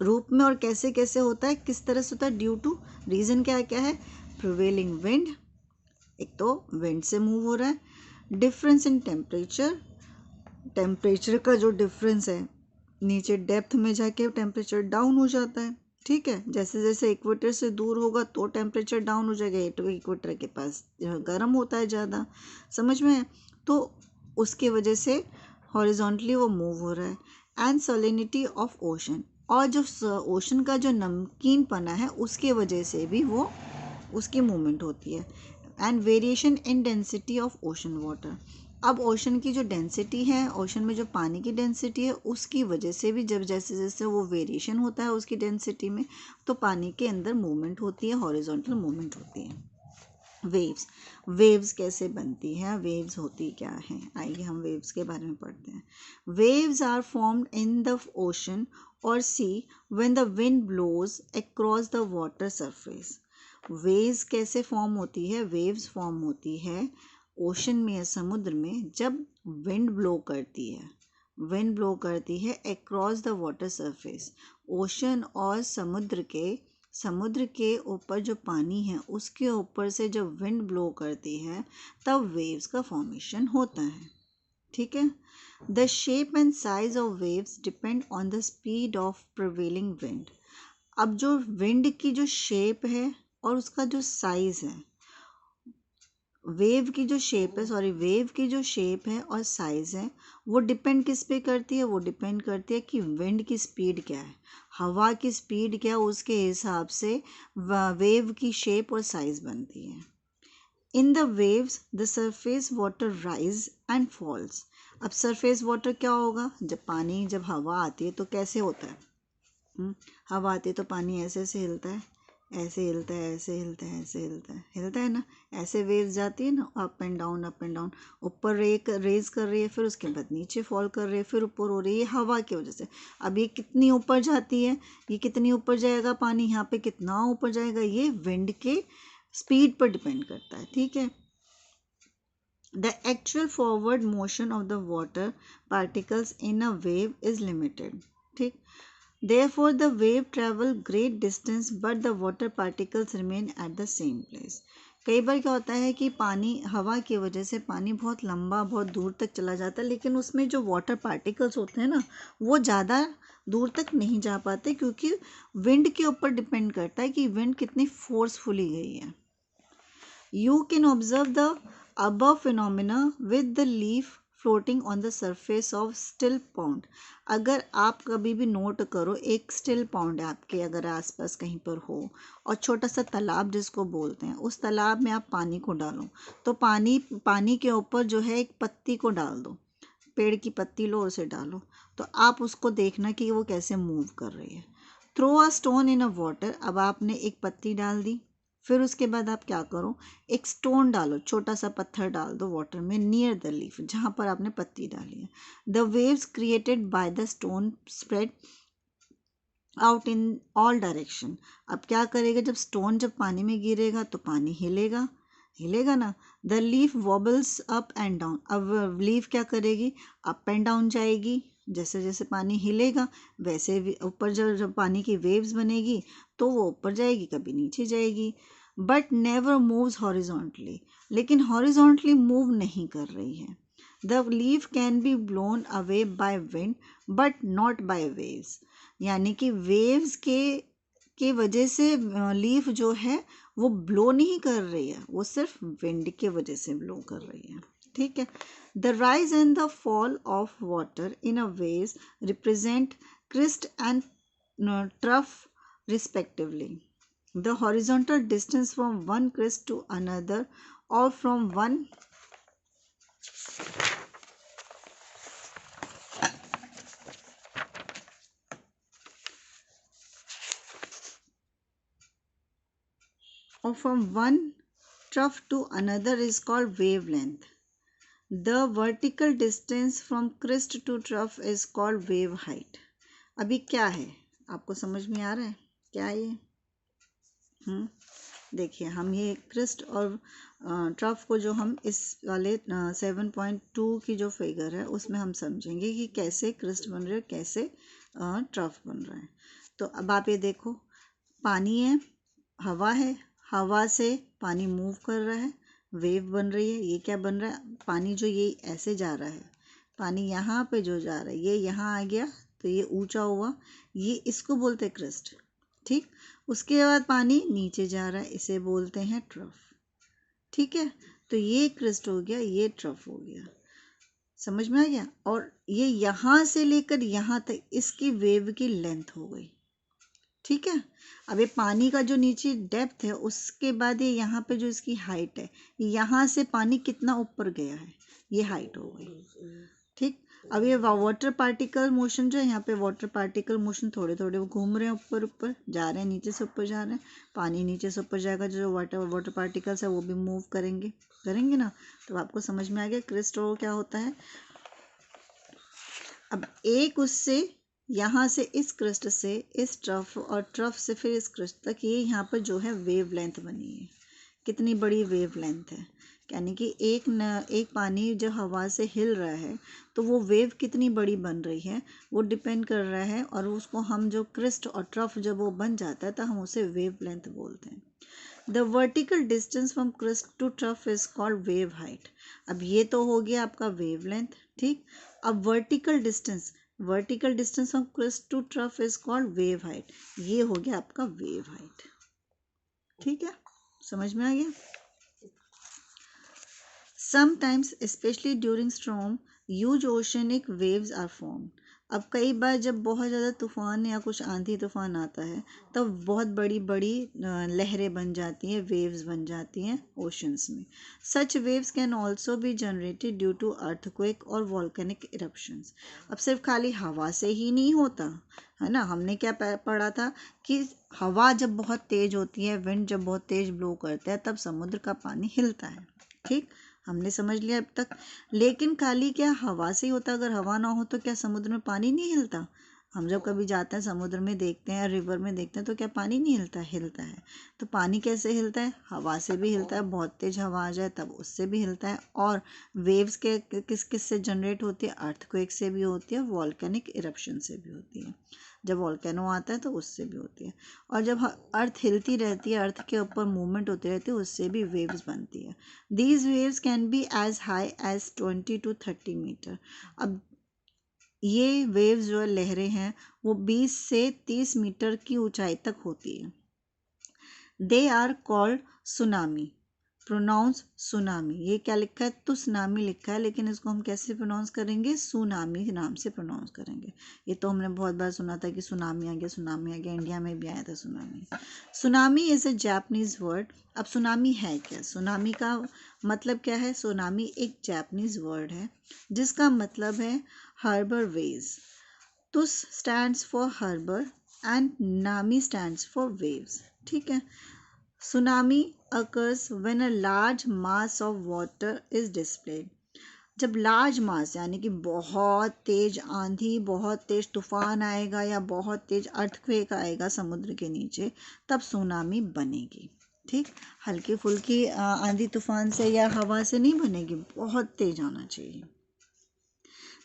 रूप में और कैसे कैसे होता है, किस तरह से होता है, ड्यू टू, रीज़न क्या क्या है, प्रिवेलिंग विंड, एक तो विंड से मूव हो रहा है। डिफरेंस इन टेम्परेचर का जो डिफरेंस है, नीचे डेप्थ में जाके टेम्परेचर डाउन हो जाता है, ठीक है। जैसे जैसे इक्वेटर से दूर होगा तो टेम्परेचर डाउन हो जाएगा, इक्वेटर के पास गर्म होता है ज़्यादा, समझ में है। तो उसके वजह से हॉरिजॉन्टली वो मूव हो रहा है। एंड सॉलिनिटी ऑफ ओशन, और जो ओशन का जो नमकीन पना है उसके वजह से भी वो उसकी मूवमेंट होती है। And variation in density of ocean water, अब ओशन की जो डेंसिटी है, ओशन में जो पानी की डेंसिटी है, उसकी वजह से भी जब जैसे जैसे वो वेरिएशन होता है उसकी डेंसिटी में, तो पानी के अंदर मूवमेंट होती है, हॉरिजॉन्टल मूवमेंट होती है। वेव्स कैसे बनती हैं, वेव्स होती क्या हैं, आइए हम वेव्स के बारे में पढ़ते हैं। Waves are formed in the ocean और sea when the wind blows across the water surface. Waves कैसे फॉर्म होती है, वेव्स फॉर्म होती है ओशन में या समुद्र में जब विंड ब्लो करती है across the water surface. Ocean और समुद्र के ऊपर जो पानी है उसके ऊपर से जब विंड ब्लो करती है तब वेव्स का फॉर्मेशन होता है, ठीक है। The shape and size of waves depend on the speed of prevailing wind. अब जो विंड की जो शेप है और उसका जो साइज है, वेव की जो शेप है और साइज है, वो डिपेंड किस पे करती है? वो डिपेंड करती है कि विंड की स्पीड क्या है, हवा की स्पीड क्या है, उसके हिसाब से वेव की शेप और साइज बनती है। In the waves the surface water rise and falls. अब सरफेस वाटर क्या होगा? जब हवा आती है तो कैसे होता है? हवा आती है तो पानी ऐसे ऐसे हिलता है, ऐसे हिलता है, ऐसे हिलता है, ऐसे हिलता है ना, ऐसे वेव्स जाती है ना, up and down up and down, ऊपर रेज कर रही है, फिर उसके बाद नीचे फॉल कर रही है, फिर ऊपर हो रही है, हवा की वजह से। अब ये कितनी ऊपर जाती है, ये कितनी ऊपर जाएगा पानी, यहाँ पे कितना ऊपर जाएगा, ये विंड के स्पीड पर डिपेंड करता है। ठीक है। The actual forward motion of the water particles in a wave is limited. ठीक। Therefore, the wave travel great distance, but the water particles remain at the same place. कई बार क्या होता है कि पानी, हवा की वजह से पानी बहुत लंबा, बहुत दूर तक चला जाता है, लेकिन उसमें जो वाटर पार्टिकल्स होते हैं ना, वो ज़्यादा दूर तक नहीं जा पाते, क्योंकि विंड के ऊपर डिपेंड करता है कि विंड कितनी फोर्सफुली गई है। You can observe the above phenomena with the leaf floating on the surface of still pond. अगर आप कभी भी नोट करो, एक स्टिल पॉन्ड है आपके अगर आसपास कहीं पर हो, और छोटा सा तालाब जिसको बोलते हैं, उस तालाब में आप पानी को डालो, तो पानी के ऊपर जो है एक पत्ती को डाल दो, पेड़ की पत्ती लो, उसे डालो, तो आप उसको देखना कि वो कैसे मूव कर रही है। Throw a stone in a water. अब आपने एक पत्ती डाल दी, फिर उसके बाद आप क्या करो, एक स्टोन डालो, छोटा सा पत्थर डाल दो वाटर में, नियर द लीफ, जहाँ पर आपने पत्ती डाली है। The waves created by the stone spread out in all direction. अब क्या करेगा, जब पानी में गिरेगा तो पानी हिलेगा, हिलेगा ना। The leaf वॉबल्स up and down. अब लीफ क्या करेगी, अप एंड डाउन जाएगी, जैसे जैसे पानी हिलेगा वैसे ऊपर जब पानी की वेव्स बनेगी तो वो ऊपर जाएगी, कभी नीचे जाएगी। But never moves horizontally. लेकिन हॉरिजॉन्टली मूव नहीं कर रही है। The leaf can be blown away by wind but not by waves. यानी कि वेव्स के वजह से लीफ जो है वो ब्लो नहीं कर रही है, वो सिर्फ विंड के वजह से ब्लो कर रही है। ठीक है। The rise and the fall of water in a waves represent crest and trough respectively. The horizontal distance from one crest to another, or from one trough to another is called wavelength. The vertical distance from crest to trough is called wave height. अभी क्या है, आपको समझ में आ रहा है क्या है ये? देखिए, हम ये क्रिस्ट और ट्रफ को जो हम इस वाले 7.2 की जो फिगर है उसमें हम समझेंगे कि कैसे क्रिस्ट बन रहा है, कैसे ट्रफ बन रहा है। तो अब आप ये देखो, पानी है, हवा से पानी मूव कर रहा है, वेव बन रही है। ये क्या बन रहा है, पानी जो ये ऐसे जा रहा है, पानी यहाँ पे जो जा रहा है, ये यहाँ आ गया तो ये ऊंचा हुआ, ये इसको बोलते हैं क्रिस्ट। ठीक। उसके बाद पानी नीचे जा रहा है, इसे बोलते हैं ट्रफ। ठीक है। तो ये क्रिस्ट हो गया, ये ट्रफ हो गया। समझ में आ गया? और ये यहाँ से लेकर यहाँ तक इसकी वेव की लेंथ हो गई। ठीक है। अब ये पानी का जो नीचे डेप्थ है, उसके बाद ये यहाँ पे जो इसकी हाइट है, यहाँ से पानी कितना ऊपर गया है, ये हाइट हो गई। ठीक। अब ये वाटर पार्टिकल मोशन जो है, यहाँ पे वाटर पार्टिकल मोशन थोड़े थोड़े वो घूम रहे हैं, ऊपर ऊपर जा रहे हैं, नीचे से ऊपर जा रहे हैं। पानी नीचे से ऊपर जाएगा, जो वाटर पार्टिकल्स है वो भी मूव करेंगे ना। तो आपको समझ में आ गया क्रिस्ट और क्या होता है। अब एक उससे यहाँ से इस क्रिस्ट से इस ट्रफ, और ट्रफ से फिर इस क्रिस्ट तक, ये यहाँ पर जो है वेव लेंथ बनी है। कितनी बड़ी वेव लेंथ है, यानी कि एक पानी जो हवा से हिल रहा है तो वो वेव कितनी बड़ी बन रही है वो डिपेंड कर रहा है। और उसको हम जो क्रिस्ट और ट्रफ जब वो बन जाता है तो हम उसे वेव लेंथ बोलते हैं। The vertical distance from crest to trough is called wave height. अब ये तो हो गया आपका वेव लेंथ। ठीक। अब vertical distance, vertical distance from crest to trough is called wave height. ये हो गया आपका वेव हाइट। ठीक है, समझ में आ गया। Sometimes specially during storm huge oceanic waves are form. अब कई बार जब बहुत ज़्यादा तूफान या कुछ आंधी तूफान आता है तब बहुत बड़ी बड़ी लहरें बन जाती हैं, वेव्स बन जाती हैं ओशंस में। Such waves can also be generated due to earthquake और वॉल्केनिक इरप्शंस। अब सिर्फ खाली हवा से ही नहीं होता है ना, हमने क्या पढ़ा था कि हवा जब बहुत तेज होती है, विंड जब बहुत तेज ब्लो करता है तब समुद्र का पानी हिलता है। ठीक, हमने समझ लिया अब तक। लेकिन खाली क्या हवा से ही होता? अगर हवा ना हो तो क्या समुद्र में पानी नहीं हिलता? हम जब कभी जाते हैं समुद्र में देखते हैं, रिवर में देखते हैं, तो क्या पानी नहीं हिलता? हिलता है। तो पानी कैसे हिलता है? हवा से भी हिलता है, बहुत तेज हवा आ जाए तब उससे भी हिलता है। और वेव्स के किस किस से जनरेट होती है? अर्थक्वेक से भी होती है, वॉल्केनिक इरप्शन से भी होती है। जब वॉल्केनो आता है तो उससे भी होती है। और जब अर्थ हिलती रहती है, अर्थ के ऊपर मूवमेंट होती रहती है, उससे भी वेव्स बनती है। These waves can be as high as 20 to 30 metre. अब ये वेव्स जो लहरें हैं वो 20 से 30 मीटर की ऊंचाई तक होती है। They are called tsunami. Pronounce tsunami. ये क्या लिखा है? तो सुनामी लिखा है, लेकिन इसको हम कैसे प्रोनाउंस करेंगे? सुनामी नाम से प्रोनाउंस करेंगे। ये तो हमने बहुत बार सुना था कि सुनामी आ गया, सुनामी आ गया, इंडिया में भी आया था tsunami. Tsunami is a Japanese word. अब सुनामी है क्या? सुनामी का मतलब क्या है? सुनामी एक जापानीज वर्ड है जिसका मतलब है हार्बर वेज। तुस स्टैंड्स फॉर हार्बर एंड नामी स्टैंड्स फॉर वेव्स। ठीक है। Tsunami occurs when a large mass of water is displayed। जब लार्ज मास यानी कि बहुत तेज आंधी, बहुत तेज तूफान आएगा या बहुत तेज अर्थक्वेक आएगा समुद्र के नीचे, तब सुनामी बनेगी। ठीक, हल्की फुल्की आंधी तूफान से या हवा से नहीं बनेगी, बहुत तेज आना चाहिए।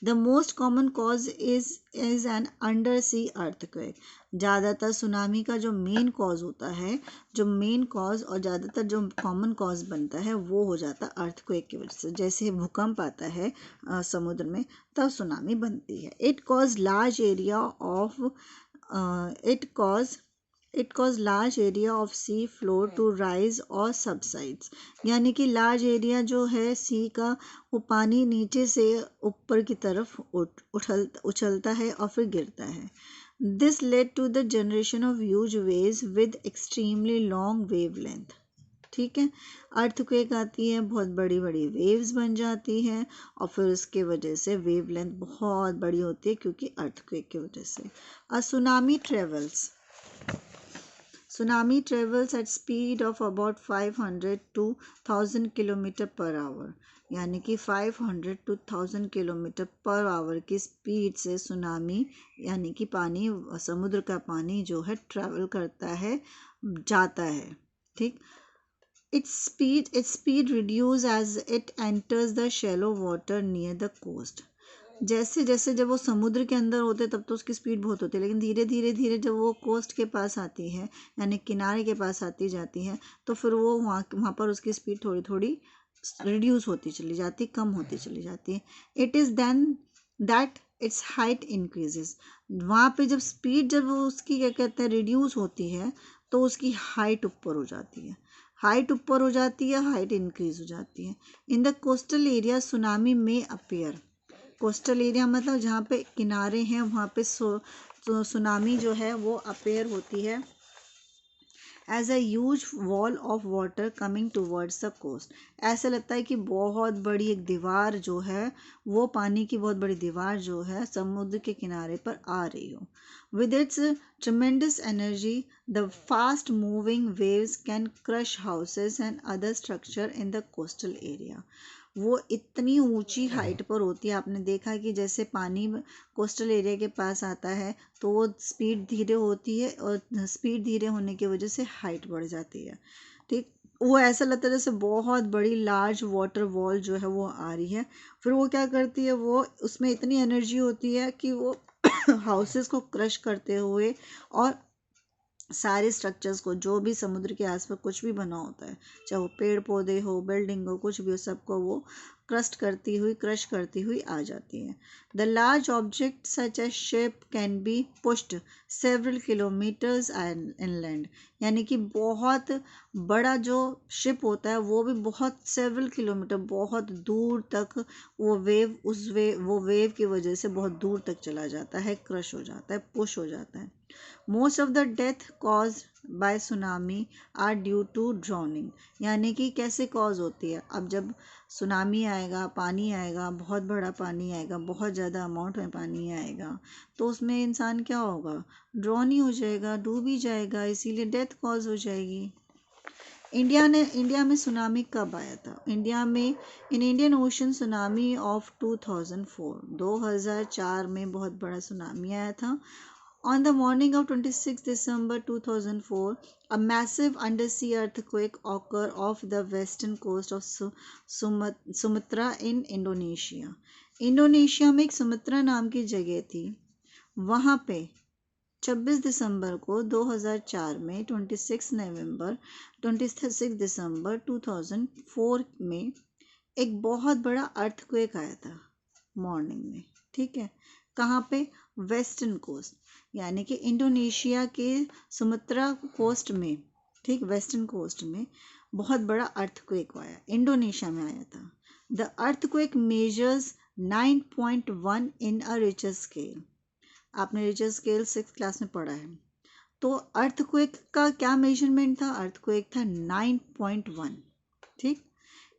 The most common cause is an undersea earthquake। ज़्यादातर सुनामी का जो मेन कॉज होता है, जो मेन कॉज और ज़्यादातर जो कॉमन कॉज बनता है वो हो जाता है अर्थक्वेक की वजह से। जैसे भूकंप आता है समुद्र में तब सुनामी बनती है। It cause large area of it cause large area of sea floor to rise और सबसाइड्स। यानी कि लार्ज एरिया जो है सी का, वो पानी नीचे से ऊपर की तरफ उछलता है और फिर गिरता है। This led to the generation of huge waves with extremely long wavelength. ठीक है, अर्थक्वेक आती है, बहुत बड़ी बड़ी वेव्स बन जाती हैं और फिर उसके वजह से वेव लेंथ बहुत बड़ी होती है क्योंकि अर्थक्वेक की वजह से। अ tsunami travels. Tsunami travels at speed of about 500 to 1000 kilometre per hour. यानी कि 500 to 1000 किलोमीटर पर आवर की स्पीड से सुनामी यानी कि पानी, समुद्र का पानी जो है ट्रैवल करता है, जाता है। ठीक, its speed reduce as it enters the shallow water near the coast। जैसे जैसे जब वो समुद्र के अंदर होते तब तो उसकी स्पीड बहुत होती है, लेकिन धीरे धीरे धीरे जब वो कोस्ट के पास आती है यानी किनारे के पास आती जाती है तो फिर वो वहाँ पर उसकी स्पीड थोड़ी थोड़ी रिड्यूस होती चली जाती, कम होती चली जाती है। It is then that its height increases. वहाँ पे जब स्पीड जब वो उसकी क्या कहते हैं रिड्यूस होती है तो उसकी हाइट ऊपर हो जाती है, हाइट ऊपर हो जाती है, हाइट इंक्रीज हो जाती है। In the coastal area tsunami में अपीयर। कोस्टल एरिया मतलब जहाँ पे किनारे हैं वहाँ पे सुनामी जो है वो अपेयर होती है as a huge wall of water coming towards the coast. ऐसा लगता है कि बहुत बड़ी एक दीवार जो है, वो पानी की बहुत बड़ी दीवार जो है समुद्र के किनारे पर आ रही हो। With its tremendous energy the fast moving waves can crush houses and other structure in the coastal area. वो इतनी ऊंची हाइट पर होती है, आपने देखा कि जैसे पानी कोस्टल एरिया के पास आता है तो वो स्पीड धीरे होती है और स्पीड धीरे होने की वजह से हाइट बढ़ जाती है। ठीक, वो ऐसा लगता है जैसे बहुत बड़ी लार्ज वाटर वॉल जो है वो आ रही है। फिर वो क्या करती है, वो उसमें इतनी एनर्जी होती है कि वो हाउसेस को क्रश करते हुए और सारे स्ट्रक्चर्स को, जो भी समुद्र के आसपास कुछ भी बना होता है, चाहे वो पेड़ पौधे हो, बिल्डिंग हो, कुछ भी हो, सबको वो क्रश करती हुई आ जाती है। The large object such as ship can be pushed several kilometres inland, यानी कि बहुत बड़ा जो शिप होता है वो भी बहुत सेवरल किलोमीटर बहुत दूर तक वो वेव की वजह से बहुत दूर तक चला जाता है, क्रश हो जाता है, पुश हो जाता है। Most of the death cause by tsunami are due to drowning, यानी कि कैसे कॉज होती है। अब जब सुनामी आएगा, पानी आएगा, बहुत बड़ा पानी आएगा, बहुत ज़्यादा अमाउंट में पानी आएगा, तो उसमें इंसान क्या होगा, ड्रॉन ही हो जाएगा, डूब ही जाएगा, इसीलिए डेथ कॉज हो जाएगी। इंडिया में सुनामी कब आया था? इंडिया में in Indian ocean tsunami of 2004 में बहुत बड़ा सुनामी आया था। On the morning of 26 December 2004, a massive undersea earthquake occurred off the western coast of Sumatra in Indonesia. Indonesia में एक सुमित्रा नाम की जगह थी, वहाँ पे 26 दिसंबर को 2004 में 26 दिसंबर 2004 में एक बहुत बड़ा अर्थक्वेक आया था मॉर्निंग में, ठीक है। कहाँ पे? वेस्टर्न कोस्ट, यानी कि इंडोनेशिया के सुमित्रा कोस्ट में, ठीक, वेस्टर्न कोस्ट में बहुत बड़ा अर्थक्वेक आया, इंडोनेशिया में आया था। The earthquake measures 9.1 in a Richter scale. आपने रिचर स्केल 6th क्लास में पढ़ा है। तो अर्थक्वेक का क्या मेजरमेंट था? अर्थक्वेक था 9.1, ठीक।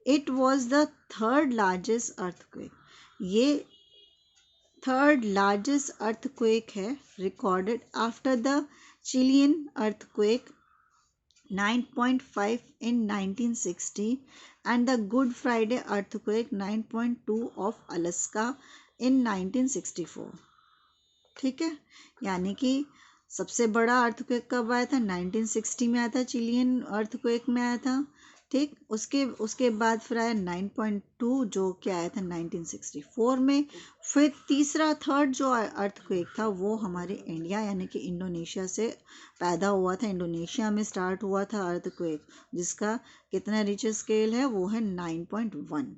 It was the third largest earthquake, ये थर्ड लार्जेस्ट अर्थक्वेक है recorded after the Chilean earthquake 9.5 in 1960 and the Good Friday earthquake 9.2 of Alaska in 1964, ठीक है। यानी कि सबसे बड़ा अर्थक्वेक कब आया था? 1960 में आया था, चिलियन अर्थक्वेक में आया था, ठीक। उसके बाद फिर आया 9.2 जो क्या आया था 1964 में। फिर थर्ड जो अर्थक्वेक था वो हमारे इंडिया यानी कि इंडोनेशिया से पैदा हुआ था, इंडोनेशिया में स्टार्ट हुआ था अर्थक्वेक, जिसका कितना रिचर स्केल है? वो है 9.1,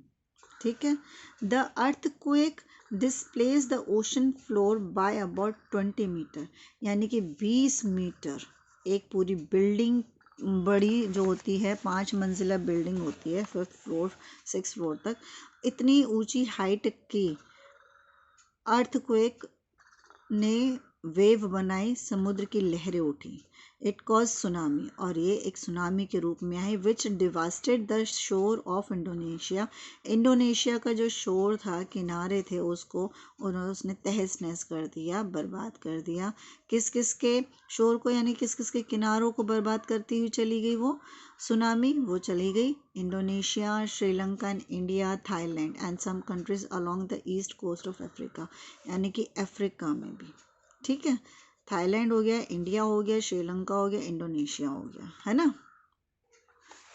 ठीक है। The earthquake displace the ocean floor by about 20 metre, यानी कि 20 मीटर, एक पूरी बिल्डिंग बड़ी जो होती है 5 मंजिला बिल्डिंग होती है 5th फ्लोर 6th फ्लोर तक, इतनी ऊंची हाइट की अर्थक्वेक ने वेव बनाई, समुद्र की लहरें उठी। इट कॉज सुनामी, और ये एक सुनामी के रूप में आई, which devastated the shore of Indonesia. Indonesia का जो शोर था, किनारे थे, उसने तहस नहस कर दिया, बर्बाद कर दिया। किस किस के शोर को, यानी किस किस के किनारों को बर्बाद करती हुई चली गई वो सुनामी? वो चली गई Indonesia, Sri Lanka and India, Thailand and some countries along the east coast of Africa, यानी कि अफ्रीका में भी, ठीक है। थाईलैंड हो गया, इंडिया हो गया, श्रीलंका हो गया, इंडोनेशिया हो गया, है ना।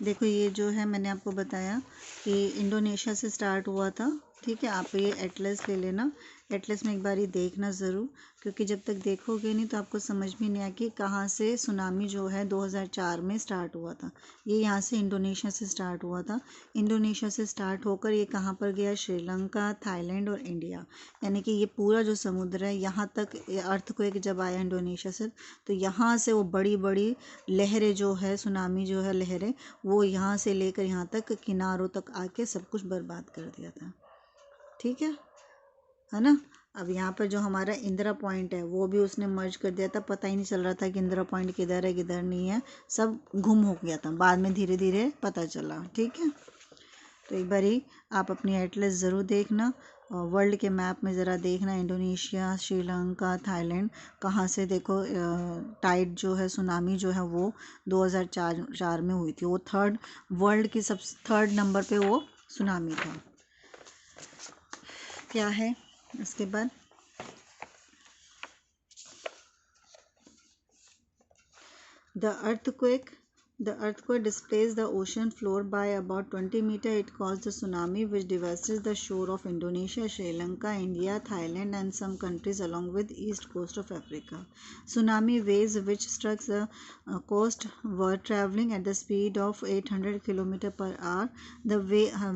देखो ये जो है मैंने आपको बताया कि इंडोनेशिया से स्टार्ट हुआ था, ठीक है। आप ये एटलस ले लेना, एटलस में एक बार ही देखना ज़रूर, क्योंकि जब तक देखोगे नहीं तो आपको समझ में नहीं आया कि कहाँ से सुनामी जो है 2004 में स्टार्ट हुआ था। ये यहाँ से इंडोनेशिया से स्टार्ट हुआ था, इंडोनेशिया से स्टार्ट होकर ये कहाँ पर गया? श्रीलंका, थाईलैंड और इंडिया, यानी कि ये पूरा जो समुद्र है यहाँ तक अर्थक्वेक जब आया इंडोनेशिया से, तो यहाँ से वो बड़ी बड़ी लहरें जो है, सुनामी जो है लहरें, वो यहाँ से लेकर यहाँ तक किनारों तक आके सब कुछ बर्बाद कर दिया था, ठीक है ना। अब यहाँ पर जो हमारा इंदिरा पॉइंट है वो भी उसने मर्ज कर दिया था, पता ही नहीं चल रहा था कि इंदिरा पॉइंट किधर है किधर नहीं है, सब गुम हो गया था, बाद में धीरे धीरे पता चला, ठीक है। तो एक बार ही आप अपनी एटलस ज़रूर देखना, वर्ल्ड के मैप में ज़रा देखना, इंडोनेशिया, श्रीलंका, थाईलैंड, कहाँ से देखो टाइड जो है, सुनामी जो है वो 2004 में हुई थी, वो वर्ल्ड की थर्ड नंबर पे वो सुनामी था। क्या है इसके बाद? The earthquake displaced the ocean floor by about 20 meters. It caused a tsunami which devastated the shore of Indonesia, Sri Lanka, India, Thailand and some countries along with east coast of Africa. Tsunami waves which struck the coast were traveling at the speed of 800 km per hour. The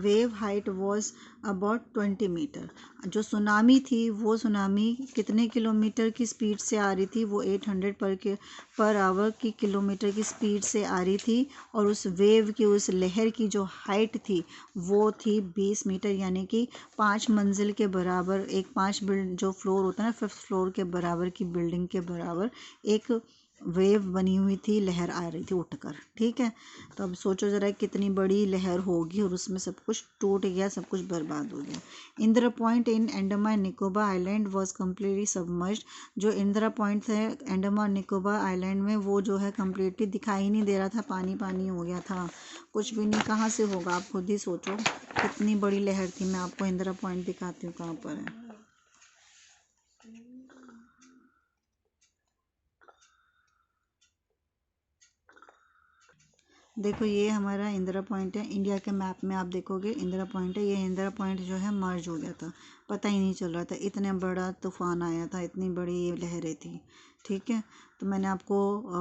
wave height was about 20 metre. जो सुनामी थी वो सुनामी कितने किलोमीटर की स्पीड से आ रही थी? वो 800 पर आवर की किलोमीटर की स्पीड से आ रही थी। और उस वेव की, उस लहर की जो हाइट थी वो थी 20 मीटर, यानी कि 5 मंजिल के बराबर, एक 5 बिल्ड जो फ्लोर होता है ना, 5th फ्लोर के बराबर की बिल्डिंग के बराबर एक वेव बनी हुई थी, लहर आ रही थी उठकर। ठीक है, तो अब सोचो ज़रा कितनी बड़ी लहर होगी और उसमें सब कुछ टूट गया, सब कुछ बर्बाद हो गया। Indira point in Andaman Nicobar island was completely submerged. जो इंदिरा पॉइंट है अंडमान निकोबार आइलैंड में, वो जो है कम्प्लीटली दिखाई नहीं दे रहा था, पानी पानी हो गया था, कुछ भी नहीं। कहाँ से होगा आप खुद ही सोचो, कितनी बड़ी लहर थी। मैं आपको इंदिरा पॉइंट दिखाती हूँ कहाँ पर है। देखो ये हमारा इंदिरा पॉइंट है, इंडिया के मैप में आप देखोगे इंदिरा पॉइंट है। ये इंदिरा पॉइंट जो है मर्ज हो गया था, पता ही नहीं चल रहा था, इतना बड़ा तूफान आया था, इतनी बड़ी ये लहरें थी। ठीक है, तो मैंने आपको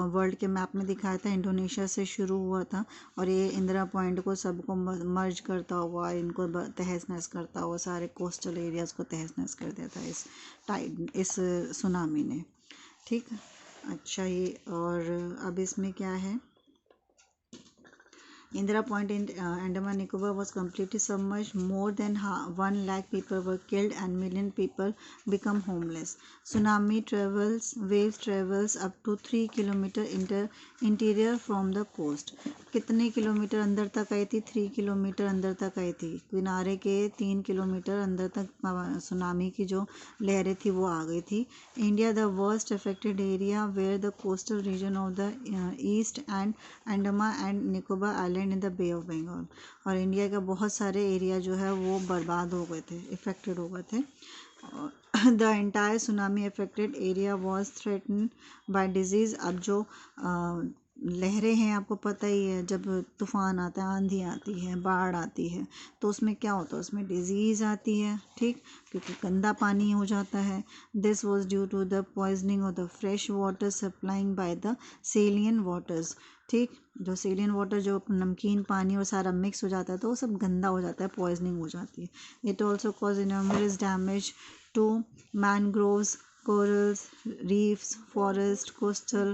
वर्ल्ड के मैप में दिखाया था, इंडोनेशिया से शुरू हुआ था और ये इंदिरा पॉइंट को सबको मर्ज करता हुआ, इनको तहस नहस करता हुआ, सारे कोस्टल एरियाज़ को तहस नहस कर दिया था इस सुनामी ने। ठीक है, अच्छा ये, और अब इसमें क्या है, Indira Point in Andaman Nicobar was completely submerged. More than 1 lakh people were killed and million people become homeless. Tsunami waves travels up to 3 kilometer interior from the coast. कितने किलोमीटर अंदर तक आई थी? 3 किलोमीटर अंदर तक आई थी, किनारे के 3 किलोमीटर अंदर तक सुनामी की जो लहरें थी वो आ गई थी। India the worst affected area where the coastal region of the east and Andaman and Nicobar island in the bay of Bengal. और इंडिया का बहुत सारे एरिया जो है वो बर्बाद हो गए थे, इफेक्टेड हो गए थे। The entire tsunami affected area was threaten by disease. अब जो लहरें हैं, आपको पता ही है, जब तूफ़ान आता है, आंधी आती है, बाढ़ आती है, तो उसमें क्या होता है, उसमें डिजीज़ आती है। ठीक, क्योंकि गंदा पानी हो जाता है। This was due to the poisoning of the fresh water supplying by the saline waters. ठीक, जो सेलियन वाटर, जो नमकीन पानी और सारा मिक्स हो जाता है, तो वो सब गंदा हो जाता है, पॉइजनिंग हो जाती है। It also cause enormous damage to mangroves, corals, reefs, forest, coastal,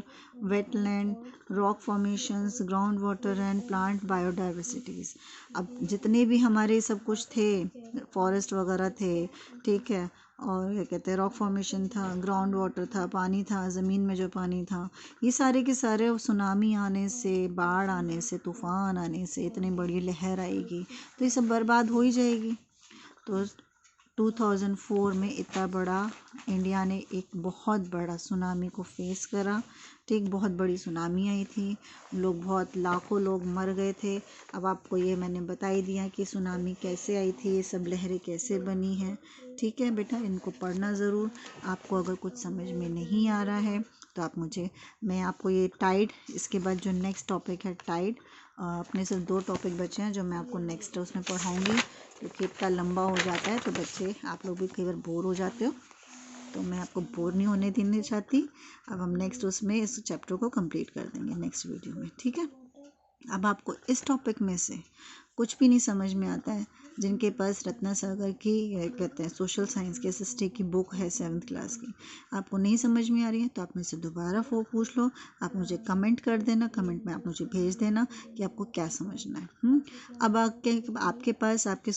wetland, rock formations, groundwater and plant biodiversities। अब जितने भी हमारे सब कुछ थे, फॉरेस्ट वगैरह थे, ठीक है, और क्या कहते हैं, रॉक फॉर्मेशन था, ग्राउंड वाटर था, पानी था, ज़मीन में जो पानी था, ये सारे के सारे सुनामी आने से, बाढ़ आने से, तूफ़ान आने से, इतनी बड़ी लहर आएगी तो ये सब बर्बाद हो ही जाएगी। तो 2004 में इतना बड़ा इंडिया ने एक बहुत बड़ा सुनामी को फेस करा। ठीक, बहुत बड़ी सुनामी आई थी, लोग बहुत लाखों लोग मर गए थे। अब आपको ये मैंने बता ही दिया कि सुनामी कैसे आई थी, ये सब लहरें कैसे बनी हैं। ठीक है बेटा, इनको पढ़ना ज़रूर। आपको अगर कुछ समझ में नहीं आ रहा है तो आप मैं आपको ये टाइड, इसके बाद जो नेक्स्ट टॉपिक है टाइड, अपने सिर्फ 2 टॉपिक बचे हैं जो मैं आपको नेक्स्ट उसमें पढ़ाऊँगी, क्योंकि इतना लंबा हो जाता है तो बच्चे, आप लोग भी कई बार बोर हो जाते हो, तो मैं आपको बोर नहीं होने देना चाहती। अब हम नेक्स्ट उसमें इस चैप्टर को कंप्लीट कर देंगे नेक्स्ट वीडियो में। ठीक है, अब आपको इस टॉपिक में से कुछ भी नहीं समझ में आता है, जिनके पास रत्ना सागर की कहते हैं सोशल साइंस की SST की बुक है 7th क्लास की, आपको नहीं समझ में आ रही है तो आप मुझसे दोबारा पूछ लो। आप मुझे कमेंट कर देना, कमेंट में आप मुझे भेज देना कि आपको क्या समझना है। अब आपके पास आपके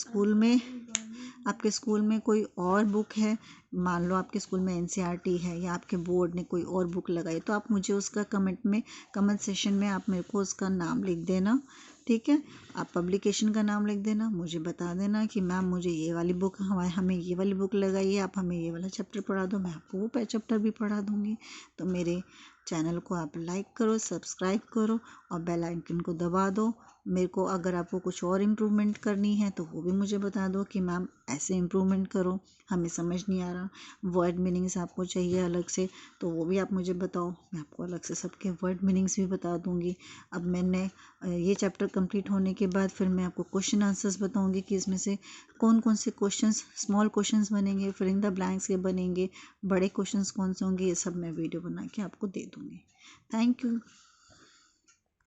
स्कूल में कोई और बुक है, मान लो आपके स्कूल में NCERT है या आपके बोर्ड ने कोई और बुक लगाई, तो आप मुझे उसका कमेंट सेशन में आप मेरे को उसका नाम लिख देना। ठीक है, आप पब्लिकेशन का नाम लिख देना, मुझे बता देना कि मैम मुझे ये वाली बुक, हमें ये वाली बुक लगाइए, आप हमें ये वाला चैप्टर पढ़ा दो, मैं आपको वो चैप्टर भी पढ़ा दूँगी। तो मेरे चैनल को आप लाइक करो, सब्सक्राइब करो और बेल आइकन को दबा दो। मेरे को अगर आपको कुछ और इम्प्रूवमेंट करनी है तो वो भी मुझे बता दो कि मैम ऐसे इम्प्रूवमेंट करो, हमें समझ नहीं आ रहा। वर्ड मीनिंग्स आपको चाहिए अलग से तो वो भी आप मुझे बताओ, मैं आपको अलग से सबके वर्ड मीनिंग्स भी बता दूँगी। अब मैंने ये चैप्टर कंप्लीट होने के बाद फिर मैं आपको क्वेश्चन आंसर्स बताऊँगी कि इसमें से कौन कौन से क्वेश्चंस, स्मॉल क्वेश्चंस बनेंगे, फिल इन द ब्लैंक्स के बनेंगे, बड़े क्वेश्चंस कौन से होंगे, ये सब मैं वीडियो बना के आपको दे दूँगी। Thank you.